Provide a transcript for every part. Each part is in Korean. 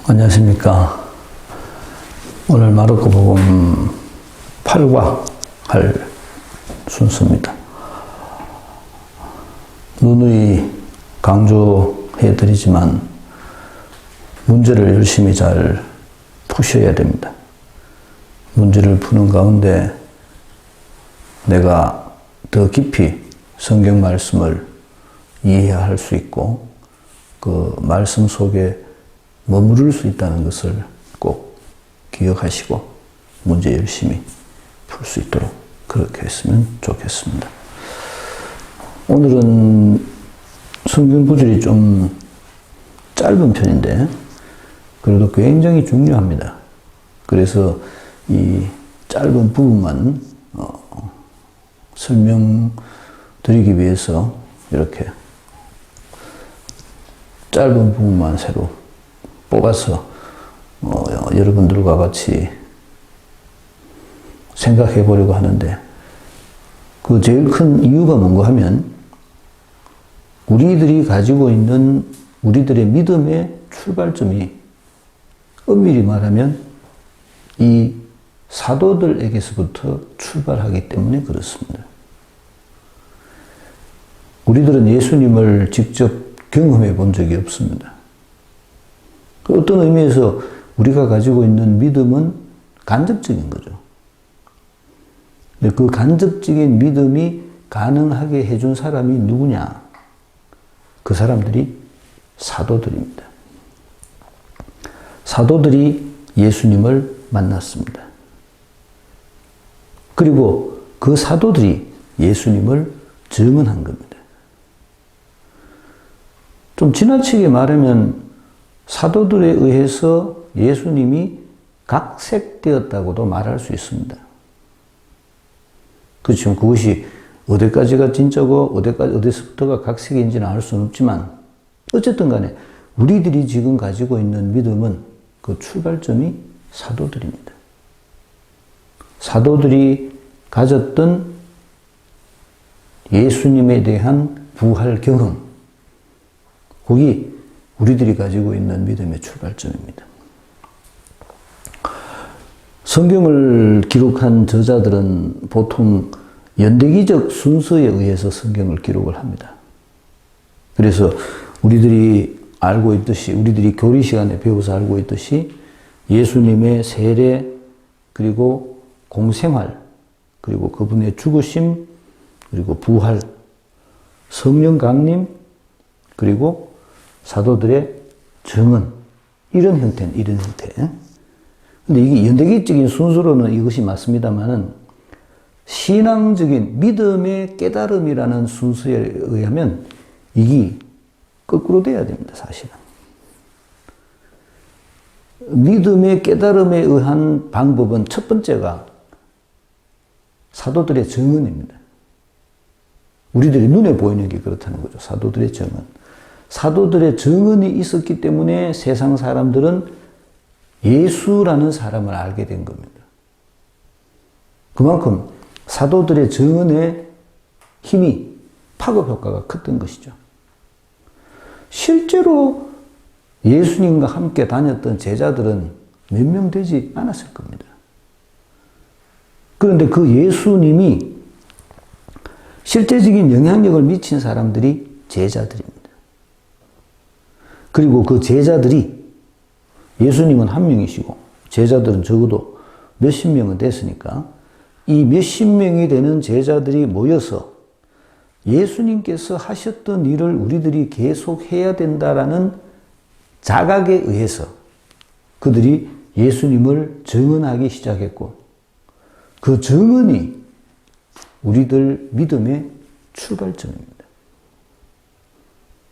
안녕하십니까. 오늘 마르코 복음 8과 할 순서입니다. 누누이 강조해 드리지만 문제를 열심히 잘 푸셔야 됩니다. 문제를 푸는 가운데 내가 더 깊이 성경 말씀을 이해할 수 있고 그 말씀 속에 머무를 수 있다는 것을 꼭 기억하시고 문제 열심히 풀 수 있도록 그렇게 했으면 좋겠습니다. 오늘은 성경 구절이 좀 짧은 편인데 그래도 굉장히 중요합니다. 그래서 이 짧은 부분만 설명드리기 위해서 이렇게 짧은 부분만 새로 뽑아서 여러분들과 같이 생각해 보려고 하는데 그 제일 큰 이유가 뭔가 하면 우리들이 가지고 있는 우리들의 믿음의 출발점이 엄밀히 말하면 이 사도들에게서부터 출발하기 때문에 그렇습니다. 우리들은 예수님을 직접 경험해 본 적이 없습니다. 어떤 의미에서 우리가 가지고 있는 믿음은 간접적인 거죠. 근데 그 간접적인 믿음이 가능하게 해준 사람이 누구냐? 그 사람들이 사도들입니다. 사도들이 예수님을 만났습니다. 그리고 그 사도들이 예수님을 증언한 겁니다. 좀 지나치게 말하면 사도들에 의해서 예수님이 각색되었다고도 말할 수 있습니다. 그렇지만 그것이 어디까지가 진짜고 어디서부터가 각색인지는 알 수는 없지만 어쨌든 간에 우리들이 지금 가지고 있는 믿음은 그 출발점이 사도들입니다. 사도들이 가졌던 예수님에 대한 부활 경험, 거기 우리들이 가지고 있는 믿음의 출발점입니다. 성경을 기록한 저자들은 보통 연대기적 순서에 의해서 성경을 기록을 합니다. 그래서 우리들이 알고 있듯이, 우리들이 교리 시간에 배워서 알고 있듯이 예수님의 세례, 그리고 공생활, 그리고 그분의 죽으심, 그리고 부활, 성령 강림, 그리고 사도들의 증언, 이런 형태. 근데 이게 연대기적인 순서로는 이것이 맞습니다만은 신앙적인 믿음의 깨달음이라는 순서에 의하면 이게 거꾸로 돼야 됩니다, 사실은. 믿음의 깨달음에 의한 방법은 첫 번째가 사도들의 증언입니다. 우리들이 눈에 보이는 게 그렇다는 거죠, 사도들의 증언. 사도들의 증언이 있었기 때문에 세상 사람들은 예수라는 사람을 알게 된 겁니다. 그만큼 사도들의 증언의 힘이 파급 효과가 컸던 것이죠. 실제로 예수님과 함께 다녔던 제자들은 몇 명 되지 않았을 겁니다. 그런데 그 예수님이 실제적인 영향력을 미친 사람들이 제자들입니다. 그리고 그 제자들이 예수님은 한 명이시고 제자들은 적어도 몇십 명은 됐으니까 이 몇십 명이 되는 제자들이 모여서 예수님께서 하셨던 일을 우리들이 계속 해야 된다라는 자각에 의해서 그들이 예수님을 증언하기 시작했고 그 증언이 우리들 믿음의 출발점입니다.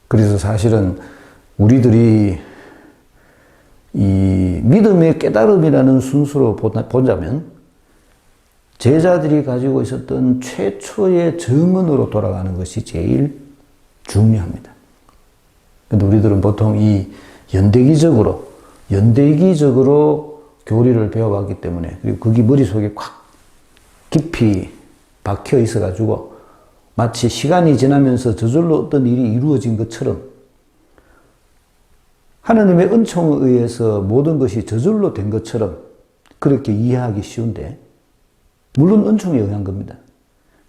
그래서 사실은 우리들이 이 믿음의 깨달음이라는 순서로 보자면 제자들이 가지고 있었던 최초의 증언으로 돌아가는 것이 제일 중요합니다. 그런데 우리들은 보통 이 연대기적으로 교리를 배워왔기 때문에 그리고 그게 머릿속에 콱 깊이 박혀 있어가지고 마치 시간이 지나면서 저절로 어떤 일이 이루어진 것처럼 하나님의 은총에 의해서 모든 것이 저절로 된 것처럼 그렇게 이해하기 쉬운데, 물론 은총에 의한 겁니다.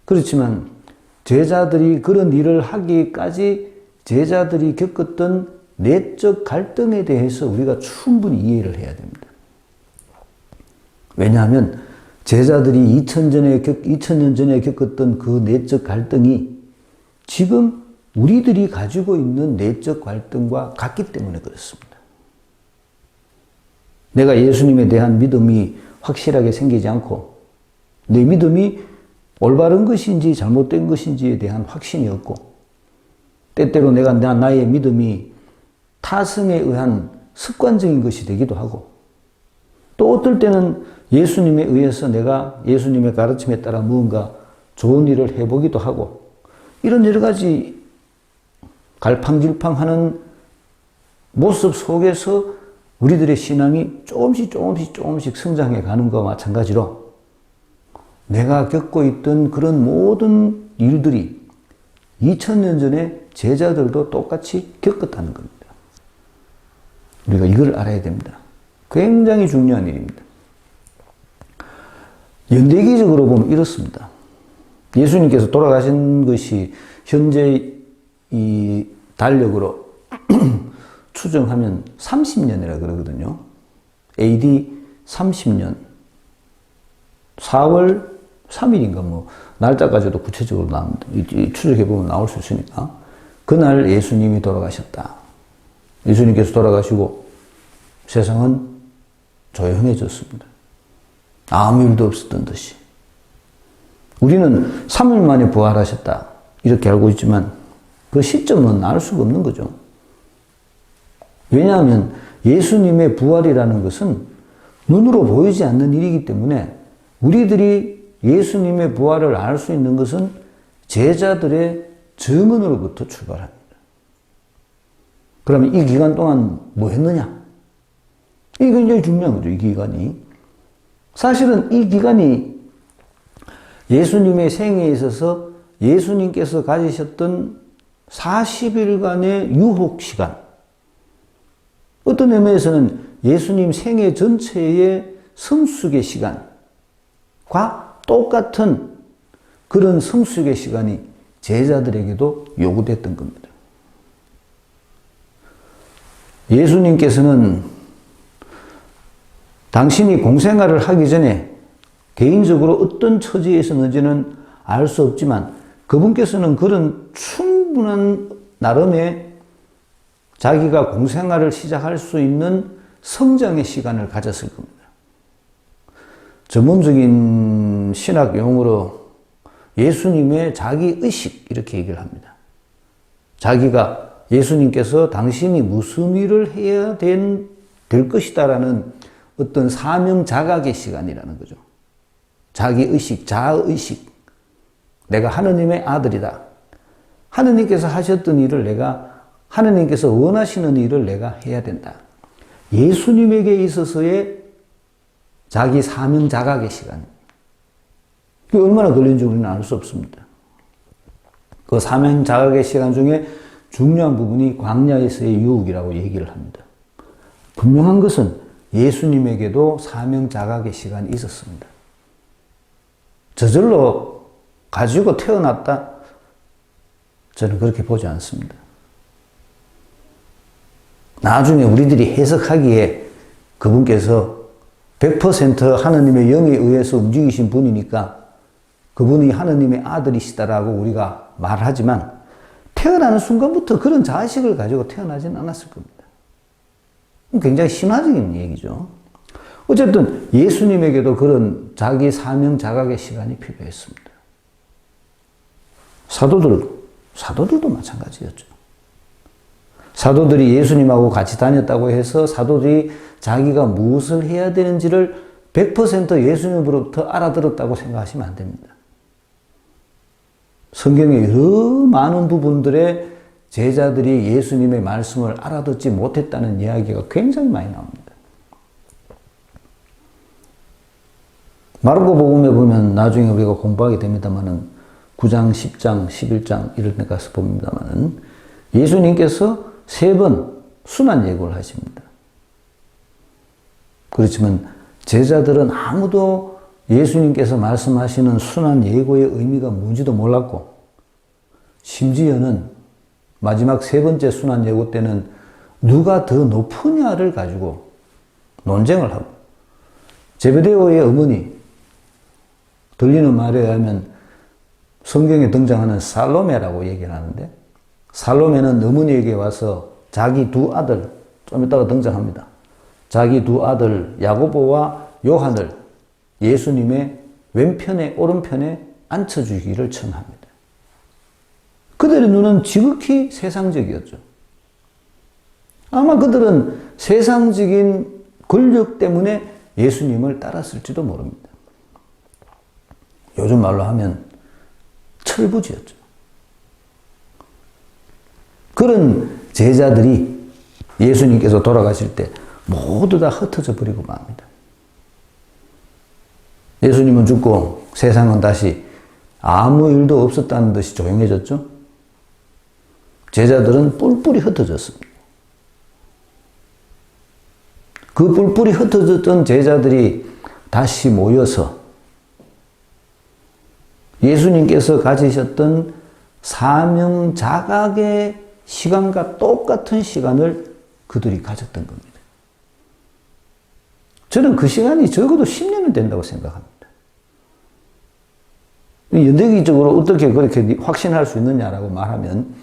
그렇지만 제자들이 그런 일을 하기까지 제자들이 겪었던 내적 갈등에 대해서 우리가 충분히 이해를 해야 됩니다. 왜냐하면 제자들이 2000년 전에 겪었던 그 내적 갈등이 지금 우리들이 가지고 있는 내적 갈등과 같기 때문에 그렇습니다. 내가 예수님에 대한 믿음이 확실하게 생기지 않고 내 믿음이 올바른 것인지 잘못된 것인지에 대한 확신이 없고, 때때로 나의 믿음이 타성에 의한 습관적인 것이 되기도 하고, 또 어떨 때는 예수님에 의해서 내가 예수님의 가르침에 따라 무언가 좋은 일을 해보기도 하고, 이런 여러 가지 갈팡질팡하는 모습 속에서 우리들의 신앙이 조금씩 성장해 가는 것과 마찬가지로 내가 겪고 있던 그런 모든 일들이 2000년 전에 제자들도 똑같이 겪었다는 겁니다. 우리가 이걸 알아야 됩니다. 굉장히 중요한 일입니다. 연대기적으로 보면 이렇습니다. 예수님께서 돌아가신 것이 현재 이 달력으로 추정하면 30년이라 그러거든요. AD 30년 4월 3일인가 뭐 날짜까지도 구체적으로 나옵니다. 추적해보면 나올 수 있으니까. 그날 예수님이 돌아가셨다. 예수님께서 돌아가시고 세상은 조용해졌습니다. 아무 일도 없었던 듯이. 우리는 3일 만에 부활하셨다 이렇게 알고 있지만 그 시점은 알 수가 없는 거죠. 왜냐하면 예수님의 부활이라는 것은 눈으로 보이지 않는 일이기 때문에 우리들이 예수님의 부활을 알 수 있는 것은 제자들의 증언으로부터 출발합니다. 그러면 이 기간 동안 뭐 했느냐? 이게 굉장히 중요한 거죠, 이 기간이. 사실은 이 기간이 예수님의 생애에 있어서 예수님께서 가지셨던 40일간의 유혹 시간. 어떤 의미에서는 예수님 생애 전체의 성숙의 시간과 똑같은 그런 성숙의 시간이 제자들에게도 요구됐던 겁니다. 예수님께서는 당신이 공생활을 하기 전에 개인적으로 어떤 처지에 있었는지는 알 수 없지만 그분께서는 그런 충분한 나름의 자기가 공생활을 시작할 수 있는 성장의 시간을 가졌을 겁니다. 전문적인 신학 용어로 예수님의 자기의식 이렇게 얘기를 합니다. 자기가 예수님께서 당신이 무슨 일을 해야 될 것이다라는 어떤 사명 자각의 시간이라는 거죠. 자기의식, 자아의식. 내가 하느님의 아들이다. 하느님께서 하셨던 일을 하느님께서 원하시는 일을 내가 해야 된다. 예수님에게 있어서의 자기 사명 자각의 시간. 그게 얼마나 걸린지 우리는 알 수 없습니다. 그 사명 자각의 시간 중에 중요한 부분이 광야에서의 유혹이라고 얘기를 합니다. 분명한 것은 예수님에게도 사명 자각의 시간이 있었습니다. 저절로 가지고 태어났다? 저는 그렇게 보지 않습니다. 나중에 우리들이 해석하기에 그분께서 100% 하느님의 영에 의해서 움직이신 분이니까 그분이 하느님의 아들이시다라고 우리가 말하지만 태어나는 순간부터 그런 자식을 가지고 태어나지는 않았을 겁니다. 굉장히 신화적인 얘기죠. 어쨌든 예수님에게도 그런 자기 사명 자각의 시간이 필요했습니다. 사도들도 마찬가지였죠. 사도들이 예수님하고 같이 다녔다고 해서 사도들이 자기가 무엇을 해야 되는지를 100% 예수님으로부터 알아들었다고 생각하시면 안 됩니다. 성경의 여러 많은 부분들에 제자들이 예수님의 말씀을 알아듣지 못했다는 이야기가 굉장히 많이 나옵니다. 마르코복음에 보면 나중에 우리가 공부하게 됩니다만은 9장, 10장, 11장 이런 데 가서 봅니다만은 예수님께서 3번 순한 예고를 하십니다. 그렇지만 제자들은 아무도 예수님께서 말씀하시는 순한 예고의 의미가 뭔지도 몰랐고, 심지어는 마지막 세 번째 순한 예고 때는 누가 더 높으냐를 가지고 논쟁을 하고, 제베데오의 어머니, 들리는 말에 의하면 성경에 등장하는 살로메라고 얘기를 하는데, 살로메는 어머니에게 와서 자기 두 아들, 좀 이따가 등장합니다. 자기 두 아들 야고보와 요한을 예수님의 왼편에 오른편에 앉혀주기를 청합니다. 그들의 눈은 지극히 세상적이었죠. 아마 그들은 세상적인 권력 때문에 예수님을 따랐을지도 모릅니다. 요즘 말로 하면 철부지였죠. 그런 제자들이 예수님께서 돌아가실 때 모두 다 흩어져 버리고 맙니다. 예수님은 죽고 세상은 다시 아무 일도 없었다는 듯이 조용해졌죠. 제자들은 뿔뿔이 흩어졌습니다. 그 뿔뿔이 흩어졌던 제자들이 다시 모여서 예수님께서 가지셨던 사명 자각의 시간과 똑같은 시간을 그들이 가졌던 겁니다. 저는 그 시간이 적어도 10년은 된다고 생각합니다. 연대기적으로 어떻게 그렇게 확신할 수 있느냐라고 말하면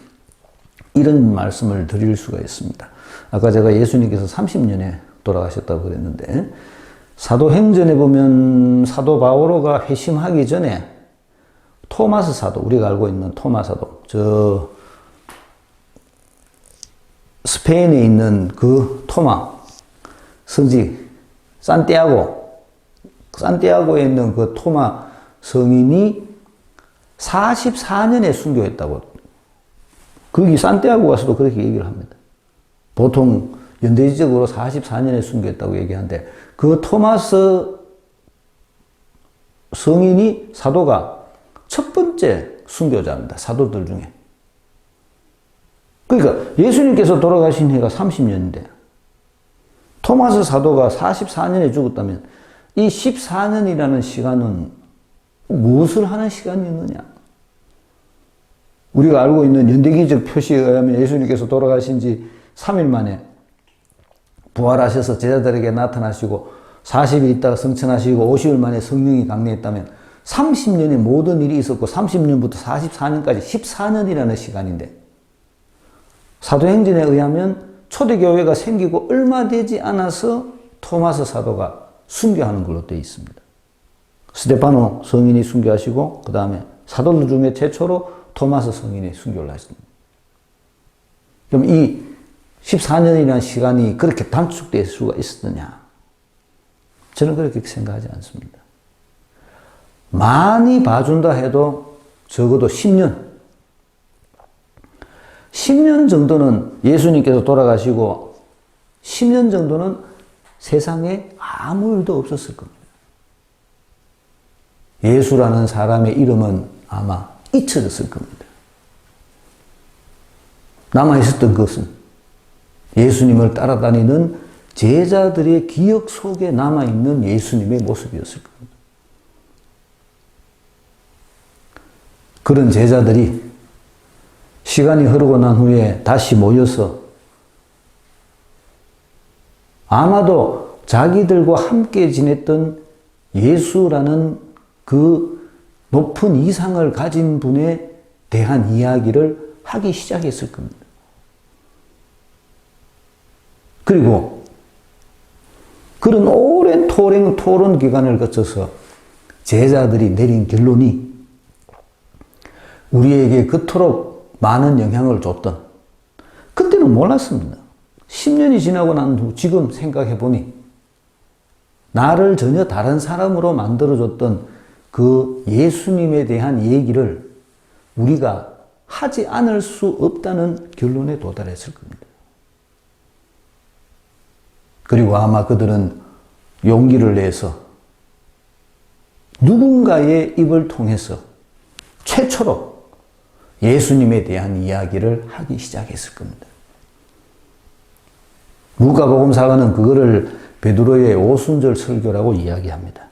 이런 말씀을 드릴 수가 있습니다. 아까 제가 예수님께서 30년에 돌아가셨다고 그랬는데, 사도행전에 보면 사도 바오로가 회심하기 전에 토마스 사도, 우리가 알고 있는 토마 사도, 저 스페인에 있는 그 토마 성지 산티아고에 있는 그 토마 성인이 44년에 순교했다고. 거기 산티아고 가서도 그렇게 얘기를 합니다. 보통 연대지적으로 44년에 순교했다고 얘기하는데, 그 토마스 성인이 사도가 첫 번째 순교자입니다. 사도들 중에. 그러니까 예수님께서 돌아가신 해가 30년인데 토마스 사도가 44년에 죽었다면 이 14년이라는 시간은 무엇을 하는 시간이었느냐? 우리가 알고 있는 연대기적 표시에 의하면 예수님께서 돌아가신 지 3일 만에 부활하셔서 제자들에게 나타나시고 40일 있다가 성천하시고 50일 만에 성령이 강림했다면 30년의 모든 일이 있었고 30년부터 44년까지 14년이라는 시간인데, 사도행전에 의하면 초대교회가 생기고 얼마 되지 않아서 토마스 사도가 순교하는 걸로 되어 있습니다. 스데파노 성인이 순교하시고 그 다음에 사도들 중에 최초로 토마스 성인이 순교를 하십니다. 그럼 이 14년이라는 시간이 그렇게 단축될 수가 있었느냐? 저는 그렇게 생각하지 않습니다. 많이 봐준다 해도 적어도 10년 정도는 예수님께서 돌아가시고 10년 정도는 세상에 아무 일도 없었을 겁니다. 예수라는 사람의 이름은 아마 잊혀졌을 겁니다. 남아있었던 것은 예수님을 따라다니는 제자들의 기억 속에 남아있는 예수님의 모습이었을 겁니다. 그런 제자들이 시간이 흐르고 난 후에 다시 모여서 아마도 자기들과 함께 지냈던 예수라는 그 높은 이상을 가진 분에 대한 이야기를 하기 시작했을 겁니다. 그리고 그런 오랜 토론 기간을 거쳐서 제자들이 내린 결론이 우리에게 그토록 많은 영향을 줬던, 그때는 몰랐습니다. 10년이 지나고 난 후 지금 생각해 보니 나를 전혀 다른 사람으로 만들어줬던 그 예수님에 대한 얘기를 우리가 하지 않을 수 없다는 결론에 도달했을 겁니다. 그리고 아마 그들은 용기를 내서 누군가의 입을 통해서 최초로 예수님에 대한 이야기를 하기 시작했을 겁니다. 누가복음사가는 그거를 베드로의 오순절 설교라고 이야기합니다.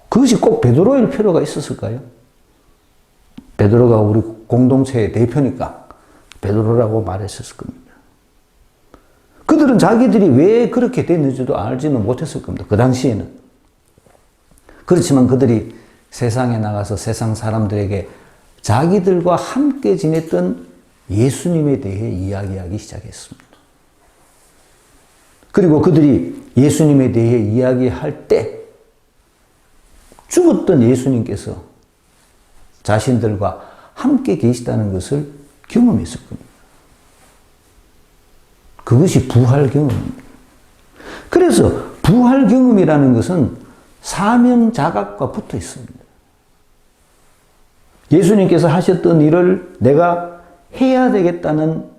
그것이 꼭 베드로일 필요가 있었을까요? 베드로가 우리 공동체의 대표니까 베드로라고 말했었을 겁니다. 그들은 자기들이 왜 그렇게 됐는지도 알지는 못했을 겁니다. 그 당시에는. 그렇지만 그들이 세상에 나가서 세상 사람들에게 자기들과 함께 지냈던 예수님에 대해 이야기하기 시작했습니다. 그리고 그들이 예수님에 대해 이야기할 때 죽었던 예수님께서 자신들과 함께 계시다는 것을 경험했을 겁니다. 그것이 부활 경험입니다. 그래서 부활 경험이라는 것은 사명 자각과 붙어 있습니다. 예수님께서 하셨던 일을 내가 해야 되겠다는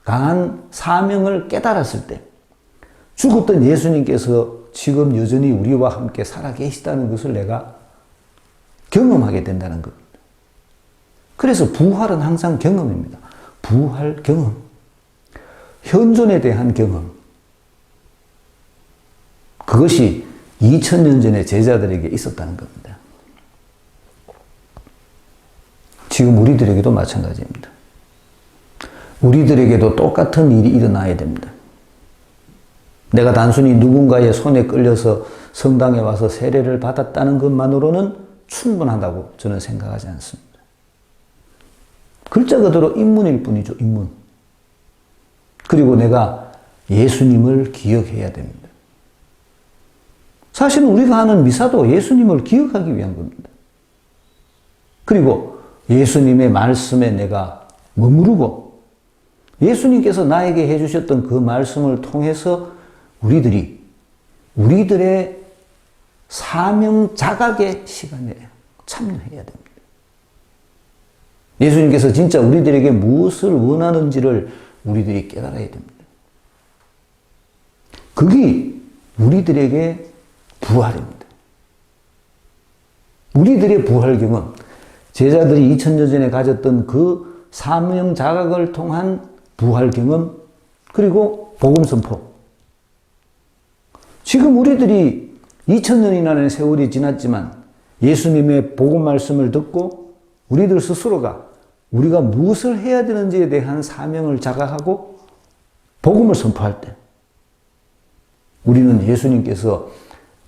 강한 사명을 깨달았을 때 죽었던 예수님께서 지금 여전히 우리와 함께 살아계시다는 것을 내가 경험하게 된다는 겁니다. 그래서 부활은 항상 경험입니다. 부활 경험. 현존에 대한 경험. 그것이 2000년 전에 제자들에게 있었다는 겁니다. 지금 우리들에게도 마찬가지입니다. 우리들에게도 똑같은 일이 일어나야 됩니다. 내가 단순히 누군가의 손에 끌려서 성당에 와서 세례를 받았다는 것만으로는 충분하다고 저는 생각하지 않습니다. 글자 그대로 입문일 뿐이죠, 입문. 그리고 내가 예수님을 기억해야 됩니다. 사실은 우리가 하는 미사도 예수님을 기억하기 위한 겁니다. 그리고 예수님의 말씀에 내가 머무르고 예수님께서 나에게 해주셨던 그 말씀을 통해서 우리들의 사명 자각의 시간에 참여해야 됩니다. 예수님께서 진짜 우리들에게 무엇을 원하는지를 우리들이 깨달아야 됩니다. 그게 우리들에게 부활입니다. 우리들의 부활 경험, 제자들이 2000년 전에 가졌던 그 사명 자각을 통한 부활 경험, 그리고 복음 선포. 지금 우리들이 2000년이라는 세월이 지났지만 예수님의 복음 말씀을 듣고 우리들 스스로가 우리가 무엇을 해야 되는지에 대한 사명을 자각하고 복음을 선포할 때 우리는 예수님께서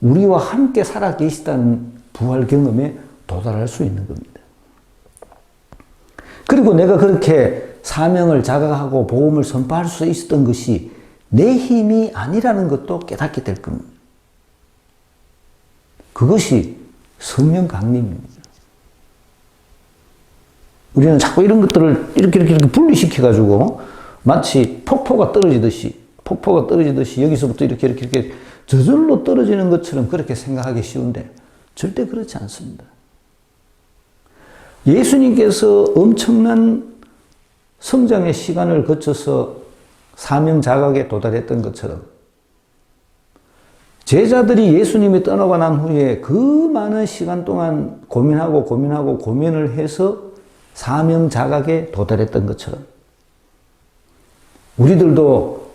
우리와 함께 살아 계시다는 부활 경험에 도달할 수 있는 겁니다. 그리고 내가 그렇게 사명을 자각하고 복음을 선포할 수 있었던 것이 내 힘이 아니라는 것도 깨닫게 될 겁니다. 그것이 성령 강림입니다. 우리는 자꾸 이런 것들을 이렇게 분리시켜가지고 마치 폭포가 떨어지듯이 여기서부터 이렇게 저절로 떨어지는 것처럼 그렇게 생각하기 쉬운데 절대 그렇지 않습니다. 예수님께서 엄청난 성장의 시간을 거쳐서 사명 자각에 도달했던 것처럼 제자들이 예수님이 떠나고 난 후에 그 많은 시간 동안 고민을 해서 사명 자각에 도달했던 것처럼 우리들도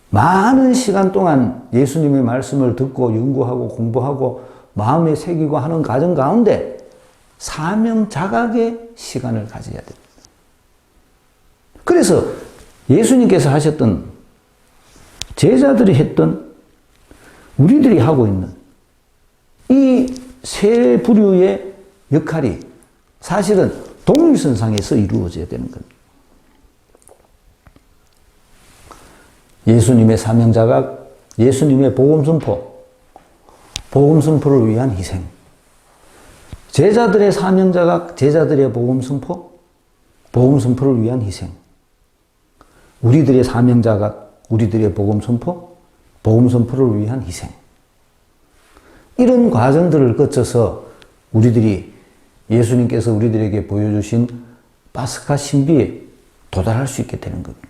많은 시간 동안 예수님의 말씀을 듣고 연구하고 공부하고 마음에 새기고 하는 과정 가운데 사명 자각의 시간을 가져야 됩니다. 그래서 예수님께서 하셨던 제자들이 했던 우리들이 하고 있는 이 세 부류의 역할이 사실은 동일선상에서 이루어져야 되는 겁니다. 예수님의 사명 자각, 예수님의 복음 선포를 위한 희생. 제자들의 사명 자각, 제자들의 복음 선포를 위한 희생. 우리들의 사명 자각, 우리들의 복음 선포를 위한 희생. 이런 과정들을 거쳐서 예수님께서 우리들에게 보여주신 파스카 신비에 도달할 수 있게 되는 겁니다.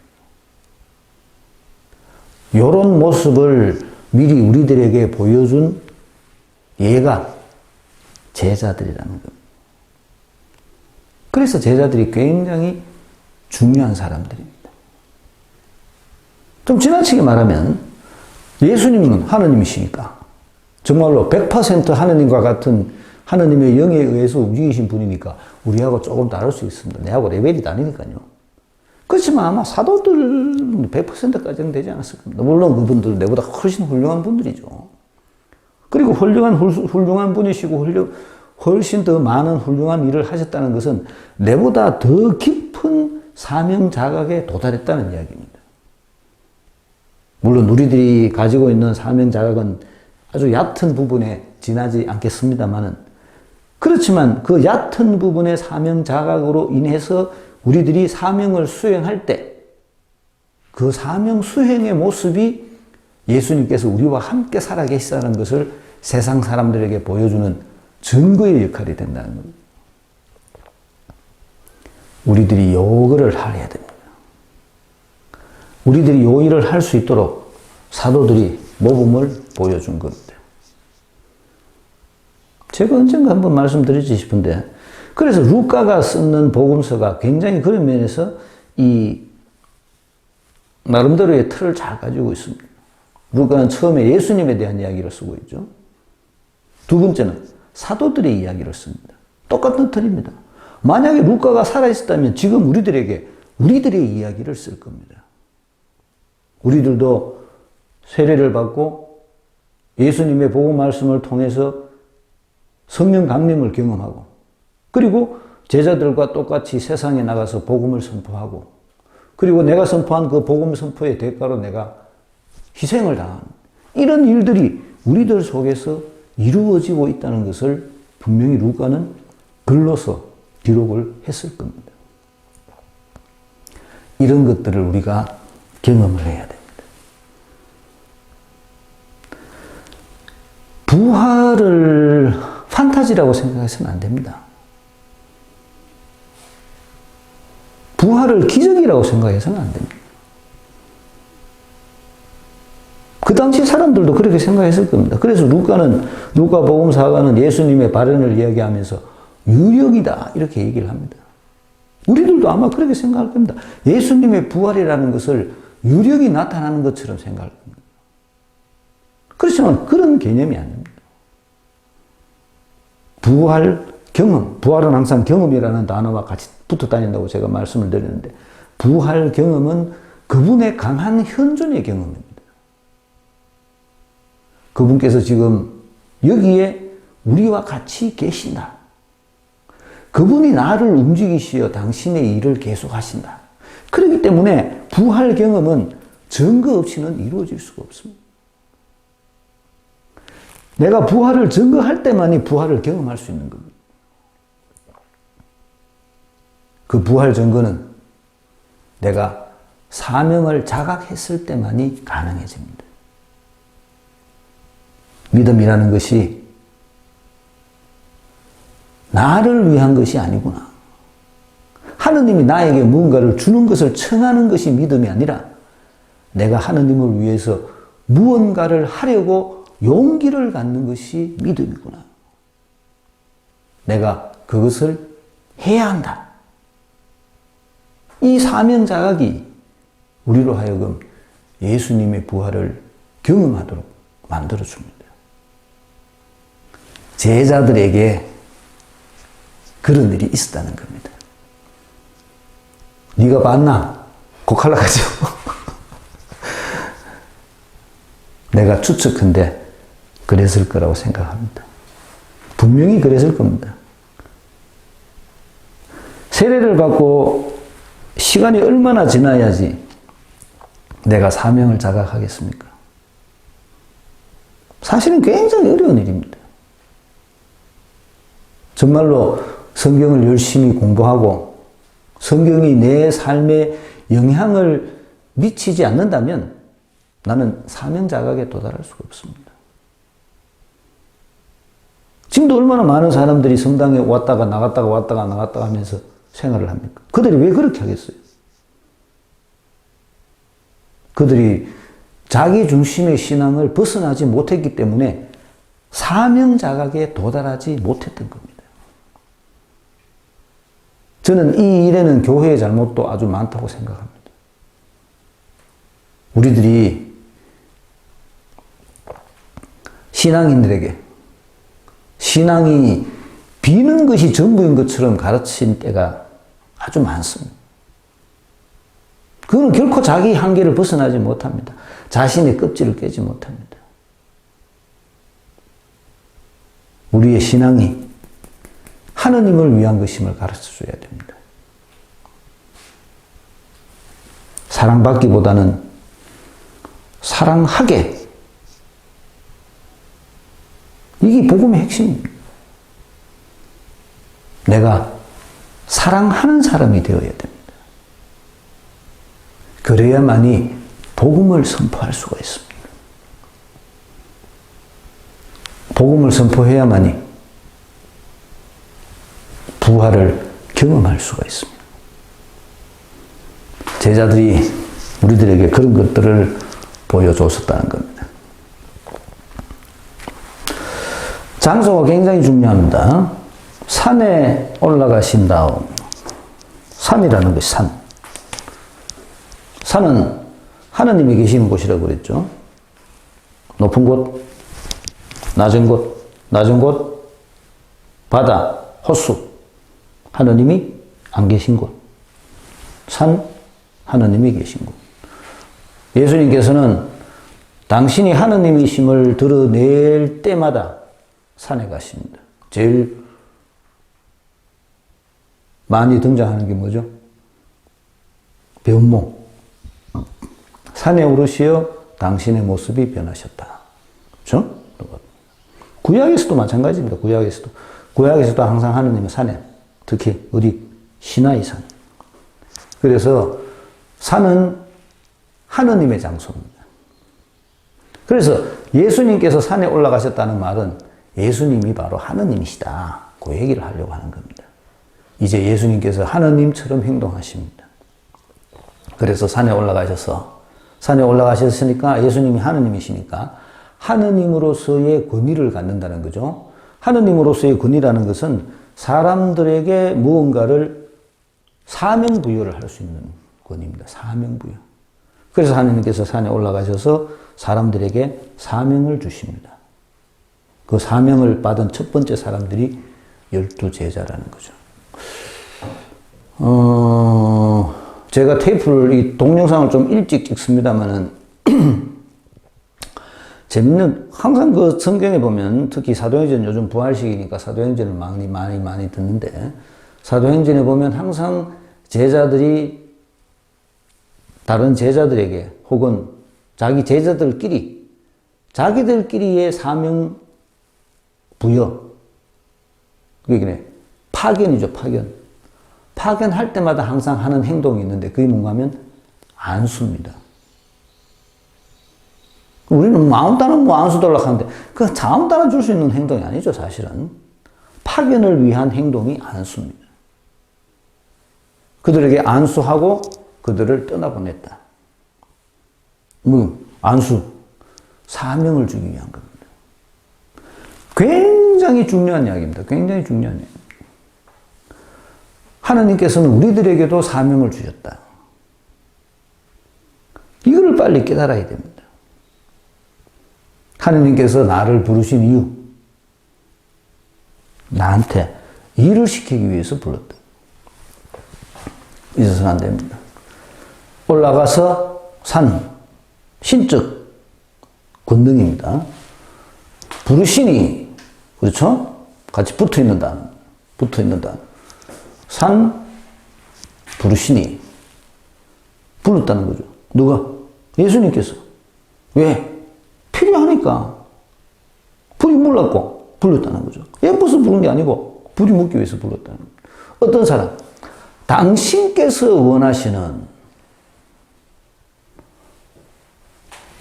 이런 모습을 미리 우리들에게 보여준 얘가 제자들이라는 겁니다. 그래서 제자들이 굉장히 중요한 사람들입니다. 좀 지나치게 말하면 예수님은 하느님이시니까 정말로 100% 하느님과 같은 하느님의 영에 의해서 움직이신 분이니까 우리하고 조금 다를 수 있습니다. 내하고 레벨이 다르니까요. 그렇지만 아마 사도들 100%까지는 되지 않았을 겁니다. 물론 그분들은 내보다 훨씬 훌륭한 분들이죠. 그리고 훌륭한 분이시고 훨씬 더 많은 훌륭한 일을 하셨다는 것은 내보다 더 깊은 사명 자각에 도달했다는 이야기입니다. 물론 우리들이 가지고 있는 사명 자각은 아주 얕은 부분에 지나지 않겠습니다만은 그렇지만 그 얕은 부분의 사명 자각으로 인해서 우리들이 사명을 수행할 때 그 사명 수행의 모습이 예수님께서 우리와 함께 살아계시다는 것을 세상 사람들에게 보여주는 증거의 역할이 된다는 겁니다. 우리들이 요거를 해야 됩니다. 우리들이 요 일을 할 수 있도록 사도들이 모범을 보여준 겁니다. 제가 언젠가 한번 말씀드리지 싶은데 그래서 루카가 쓰는 복음서가 굉장히 그런 면에서 이 나름대로의 틀을 잘 가지고 있습니다. 루카는 처음에 예수님에 대한 이야기를 쓰고 있죠. 두 번째는 사도들의 이야기를 씁니다. 똑같은 틀입니다. 만약에 루카가 살아있었다면 지금 우리들의 이야기를 쓸 겁니다. 우리들도 세례를 받고 예수님의 복음 말씀을 통해서 성령 강림을 경험하고 그리고 제자들과 똑같이 세상에 나가서 복음을 선포하고 그리고 내가 선포한 그 복음 선포의 대가로 내가 희생을 당하는 이런 일들이 우리들 속에서 이루어지고 있다는 것을 분명히 루카는 글로서 기록을 했을 겁니다. 이런 것들을 우리가 경험을 해야 됩니다. 부활을 판타지라고 생각해서는 안 됩니다. 부활을 기적이라고 생각해서는 안 됩니다. 그 당시 사람들도 그렇게 생각했을 겁니다. 그래서 루카 복음사가는 예수님의 발현을 이야기하면서 유력이다 이렇게 얘기를 합니다. 우리들도 아마 그렇게 생각할 겁니다. 예수님의 부활이라는 것을 유력이 나타나는 것처럼 생각할 겁니다. 그렇지만 그런 개념이 아닙니다. 부활 경험, 부활은 항상 경험이라는 단어와 같이 붙어 다닌다고 제가 말씀을 드렸는데 부활 경험은 그분의 강한 현존의 경험입니다. 그분께서 지금 여기에 우리와 같이 계신다. 그분이 나를 움직이시어 당신의 일을 계속하신다. 그렇기 때문에 부활 경험은 증거 없이는 이루어질 수가 없습니다. 내가 부활을 증거할 때만이 부활을 경험할 수 있는 겁니다. 그 부활 증거는 내가 사명을 자각했을 때만이 가능해집니다. 믿음이라는 것이 나를 위한 것이 아니구나. 하느님이 나에게 무언가를 주는 것을 청하는 것이 믿음이 아니라 내가 하느님을 위해서 무언가를 하려고 용기를 갖는 것이 믿음이구나. 내가 그것을 해야 한다. 이 사명 자각이 우리로 하여금 예수님의 부활을 경험하도록 만들어줍니다. 제자들에게 그런 일이 있었다는 겁니다. 네가 봤나? 곡하려고 하죠. 내가 추측한데 그랬을 거라고 생각합니다. 분명히 그랬을 겁니다. 세례를 받고 시간이 얼마나 지나야지 내가 사명을 자각하겠습니까? 사실은 굉장히 어려운 일입니다. 정말로 성경을 열심히 공부하고 성경이 내 삶에 영향을 미치지 않는다면 나는 사명 자각에 도달할 수가 없습니다. 지금도 얼마나 많은 사람들이 성당에 왔다가 나갔다가 하면서 생활을 합니까? 그들이 왜 그렇게 하겠어요? 그들이 자기 중심의 신앙을 벗어나지 못했기 때문에 사명 자각에 도달하지 못했던 겁니다. 저는 이 일에는 교회의 잘못도 아주 많다고 생각합니다. 우리들이 신앙인들에게 신앙이 비는 것이 전부인 것처럼 가르친 때가 아주 많습니다. 그건 결코 자기 한계를 벗어나지 못합니다. 자신의 껍질을 깨지 못합니다. 우리의 신앙이 하느님을 위한 것임을 가르쳐줘야 됩니다. 사랑받기보다는 사랑하게. 이게 복음의 핵심입니다. 내가 사랑하는 사람이 되어야 됩니다. 그래야만이 복음을 선포할 수가 있습니다. 복음을 선포해야만이 부활을 경험할 수가 있습니다. 제자들이 우리들에게 그런 것들을 보여줬었다는 겁니다. 장소가 굉장히 중요합니다. 산에 올라가신 다음, 산이라는 것이 산. 산은 하느님이 계시는 곳이라고 그랬죠. 높은 곳, 낮은 곳, 낮은 곳, 바다, 호수. 하느님이 안 계신 곳. 산, 하느님이 계신 곳. 예수님께서는 당신이 하느님이심을 드러낼 때마다 산에 가십니다. 제일 많이 등장하는 게 뭐죠? 변모. 산에 오르시어 당신의 모습이 변하셨다. 그렇죠? 구약에서도 마찬가지입니다. 구약에서도 항상 하느님은 산에, 특히 어디 시나이 산. 그래서 산은 하느님의 장소입니다. 그래서 예수님께서 산에 올라가셨다는 말은 예수님이 바로 하느님이시다. 그 얘기를 하려고 하는 겁니다. 이제 예수님께서 하느님처럼 행동하십니다. 그래서 산에 올라가셨으니까 예수님이 하느님이시니까 하느님으로서의 권위를 갖는다는 거죠. 하느님으로서의 권위라는 것은 사람들에게 무언가를 사명부여를 할 수 있는 권위입니다. 사명부여. 그래서 하느님께서 산에 올라가셔서 사람들에게 사명을 주십니다. 그 사명을 받은 첫 번째 사람들이 12 제자라는 거죠. 제가 테이프를, 이 동영상을 좀 일찍 찍습니다만은, 재밌는, 항상 그 성경에 보면, 특히 사도행전, 요즘 부활식이니까 사도행전을 많이 듣는데, 사도행전에 보면 항상 제자들이 다른 제자들에게 혹은 자기 자기들끼리의 사명 부여. 그게 파견이죠, 파견. 파견할 때마다 항상 하는 행동이 있는데 그게 뭔가 하면 안수입니다. 우리는 아무 따나 안수 돌락 하는데 그 아무 따나 줄 수 있는 행동이 아니죠, 사실은. 파견을 위한 행동이 안수입니다. 그들에게 안수하고 그들을 떠나보냈다. 안수, 사명을 주기 위한 겁니다. 굉장히 중요한 이야기입니다. 굉장히 중요한 이야기. 하나님께서는 우리들에게도 사명을 주셨다. 이걸 빨리 깨달아야 됩니다. 하나님께서 나를 부르신 이유, 나한테 일을 시키기 위해서 불렀다. 잊어서는 안 됩니다. 올라가서 산, 신적 권능입니다. 부르시니, 그렇죠? 같이 붙어 있는 단어. 산, 부르시니. 불렀다는 거죠. 누가? 예수님께서. 왜? 필요하니까. 불이 몰랐고 불렀다는 거죠. 예뻐서 부른 게 아니고 불이 묻기 위해서 불렀다는 거죠. 어떤 사람? 당신께서 원하시는,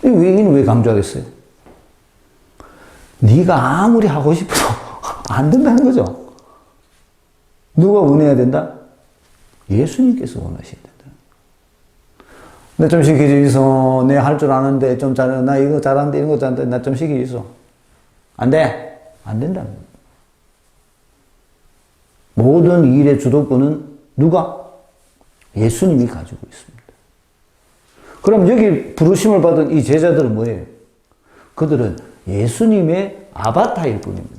이 얘기는 왜 강조하겠어요? 네가 아무리 하고 싶어도 안 된다는 거죠. 누가 원해야 된다? 예수님께서 원하셔야 된다. 나 좀 시켜주이소. 내 할 줄 아는데 좀 잘해. 나 이거 잘하는데 이런 거 잘하는데 나 좀 시켜주이소. 안 돼. 안 된다는 거예요. 모든 일의 주도권은 누가? 예수님이 가지고 있습니다. 그럼 여기 부르심을 받은 이 제자들은 뭐예요? 그들은 예수님의 아바타일 뿐입니다.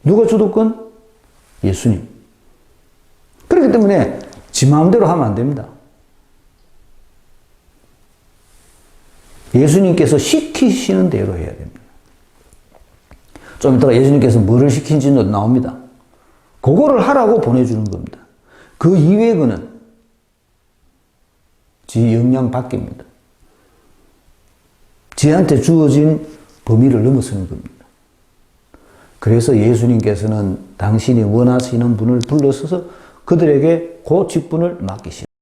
누가 주도권? 예수님. 그렇기 때문에 지 마음대로 하면 안 됩니다. 예수님께서 시키시는 대로 해야 됩니다. 좀 이따가 예수님께서 뭐를 시킨지도 나옵니다. 그거를 하라고 보내주는 겁니다. 그 이외의 거는 지 역량 밖입니다. 지한테 주어진 범위를 넘어서는 겁니다. 그래서 예수님께서는 당신이 원하시는 분을 불러서서 그들에게 그 직분을 맡기시는